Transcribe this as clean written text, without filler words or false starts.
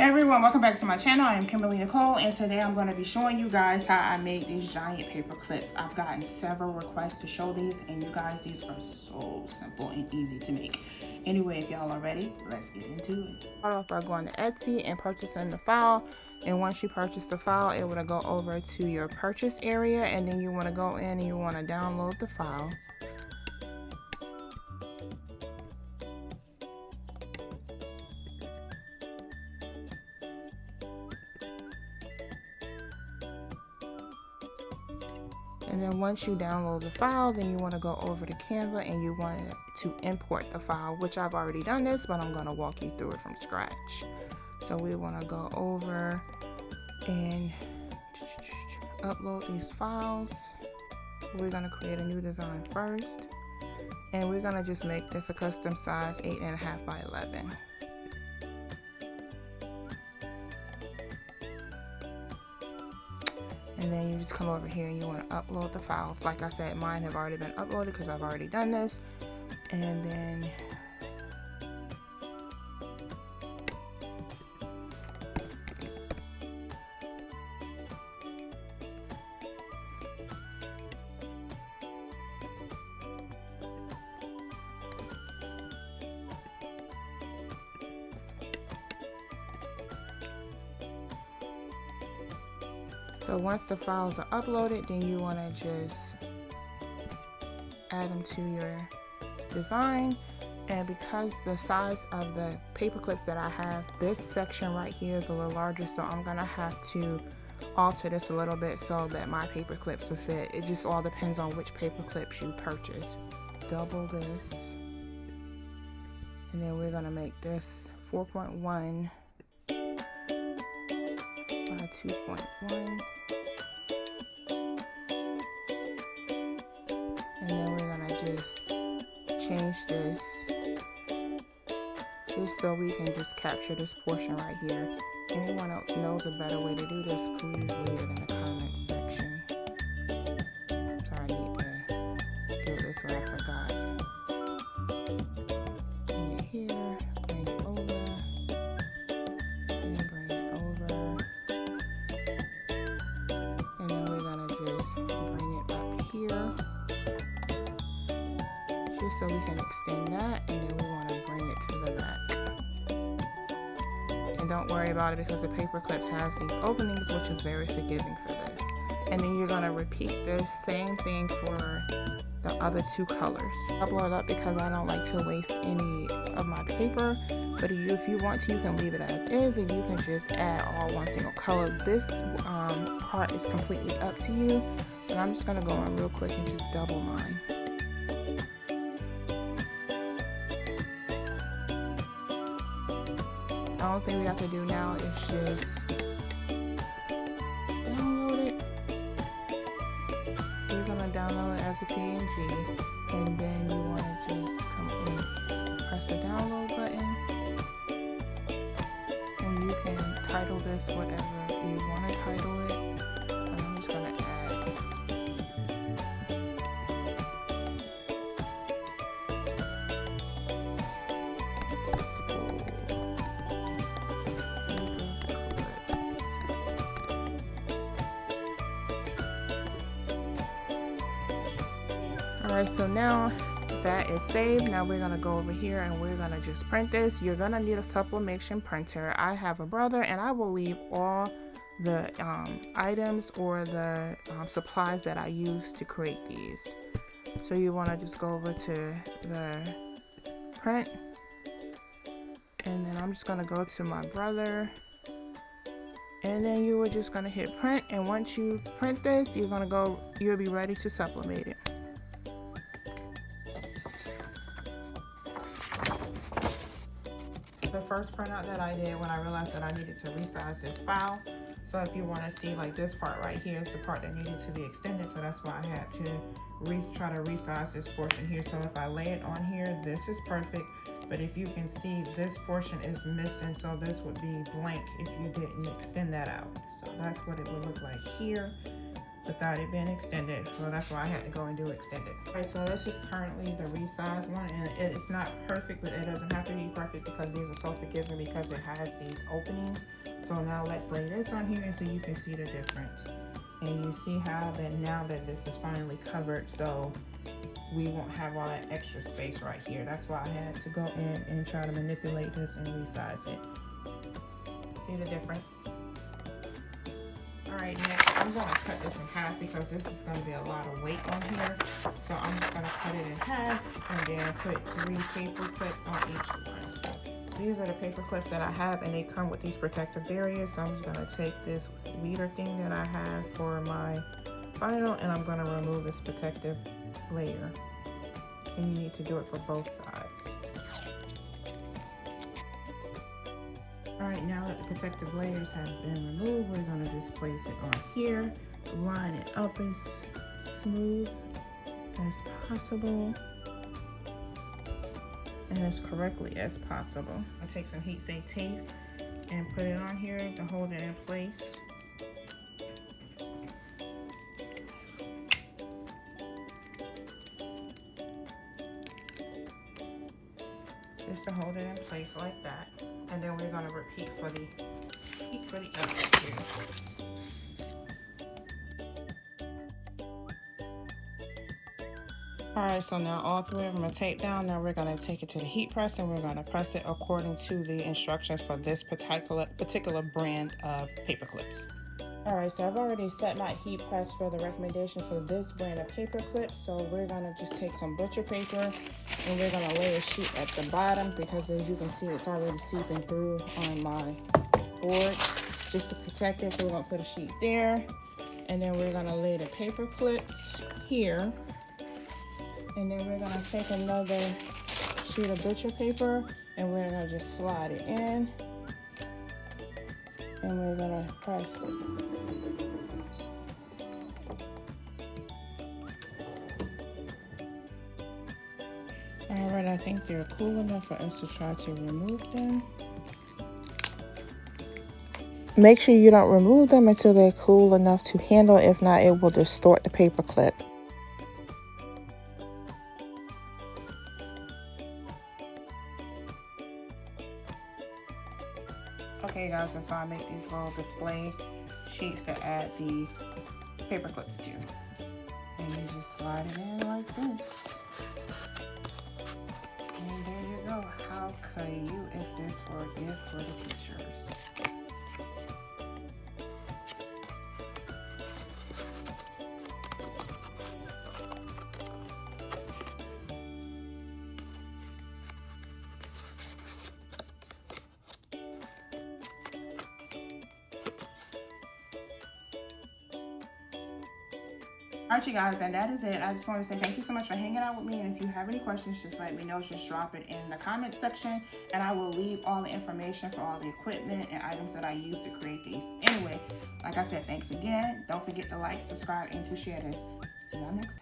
Hey everyone, welcome back to my channel. I am Kimberly Nicole, and today I'm going to be showing you guys how I made these giant paper clips. I've gotten several requests to show these, and you guys, these are so simple and easy to make. Anyway, if y'all are ready, let's get into it. Start off by going to Etsy and purchasing the file, and once you purchase the file, it will go over to your purchase area, and then you want to go in and you want to download the file. And then once you download the file, then you want to go over to Canva and you want to import the file, which I've already done this, but I'm going to walk you through it from scratch. So we want to go over and upload these files. We're going to create a new design first, and we're going to just make this a custom size 8.5 by 11. And then you just come over here and you want to upload the files. Like I said, mine have already been uploaded because I've already done this. And then so once the files are uploaded, then you want to just add them to your design. And because the size of the paper clips that I have, this section right here is a little larger, so I'm gonna have to alter this a little bit so that my paper clips will fit. It just all depends on which paper clips you purchase. Double this, and then we're gonna make this 4.1 by 2.1. And then we're gonna just change this just so we can just capture this portion right here. Anyone else knows a better way to do this, please leave it in the comments section. Sorry, I need to do it this way, I forgot. Bring it here, bring it over, and bring it over. And then we're gonna just bring it up here, just so we can extend that, and then we want to bring it to the back. And don't worry about it because the paper clips has these openings, which is very forgiving for this. And then you're going to repeat this same thing for the other two colors. I blow it up because I don't like to waste any of my paper, but if you want to, you can leave it as is, and you can just add all one single color. This part is completely up to you, but I'm just going to go in real quick and just double mine. The only thing we have to do now is just download it. We're gonna download it as a PNG, and then you want to just come and press the download button, and you can title this whatever you want to title it. And I'm just gonna add Alright, so now that is saved. Now we're gonna go over here and we're gonna just print this. You're gonna need a sublimation printer. I have a brother, and I will leave all the items or the supplies that I use to create these. So you want to just go over to the print, and then I'm just gonna go to my brother, and then you are just gonna hit print. And once you print this, you'll be ready to sublimate it. The first printout that I did when I realized that I needed to resize this file. So if you want to see, like, this part right here is the part that needed to be extended, so that's why I had to try to resize this portion here. So if I lay it on here, this is perfect, but if you can see, this portion is missing, so this would be blank if you didn't extend that out. So that's what it would look like here. without it being extended. So that's why I had to go and do extended. All right, so this is currently the resized one, and it's not perfect, but it doesn't have to be perfect because these are so forgiving because it has these openings. So now let's lay this on here so you can see the difference. And you see how that now that this is finally covered, so we won't have all that extra space right here. That's why I had to go in and try to manipulate this and resize it. See the difference? All right, next I'm gonna cut this in half because this is gonna be a lot of weight on here. So I'm just gonna cut it in half and then put 3 paper clips on each one. These are the paper clips that I have, and they come with these protective barriers. So I'm just gonna take this weeder thing that I have for my vinyl, and I'm gonna remove this protective layer. And you need to do it for both sides. All right, now that the protective layers have been removed, we're gonna just place it on here, line it up as smooth as possible and as correctly as possible. I take some heat safe tape and put it on here to hold it in place. Just to hold it in place like that. And then we're gonna repeat for the others here. All right, so now all 3 of them are taped down. Now we're gonna take it to the heat press and we're gonna press it according to the instructions for this particular brand of paper clips. All right, so I've already set my heat press for the recommendation for this brand of paper clips. So we're gonna just take some butcher paper and we're gonna lay a sheet at the bottom because as you can see, it's already seeping through on my board just to protect it. So we're gonna put a sheet there, and then we're gonna lay the paper clips here. And then we're gonna take another sheet of butcher paper and we're gonna just slide it in. And we're gonna press it. All right, I think they're cool enough for us to try to remove them. Make sure you don't remove them until they're cool enough to handle. If not, it will distort the paper clip. Okay guys, that's how I make these little display sheets to add the paper clips to. And you just slide it in like this. And there you go. How cute is this for a gift for the teachers? Alright, you guys, and that is it. I just want to say thank you so much for hanging out with me, and if you have any questions, just let me know. Just drop it in the comment section, and I will leave all the information for all the equipment and items that I use to create these. Anyway, like I said, thanks again. Don't forget to like, subscribe, and to share this. See y'all next time.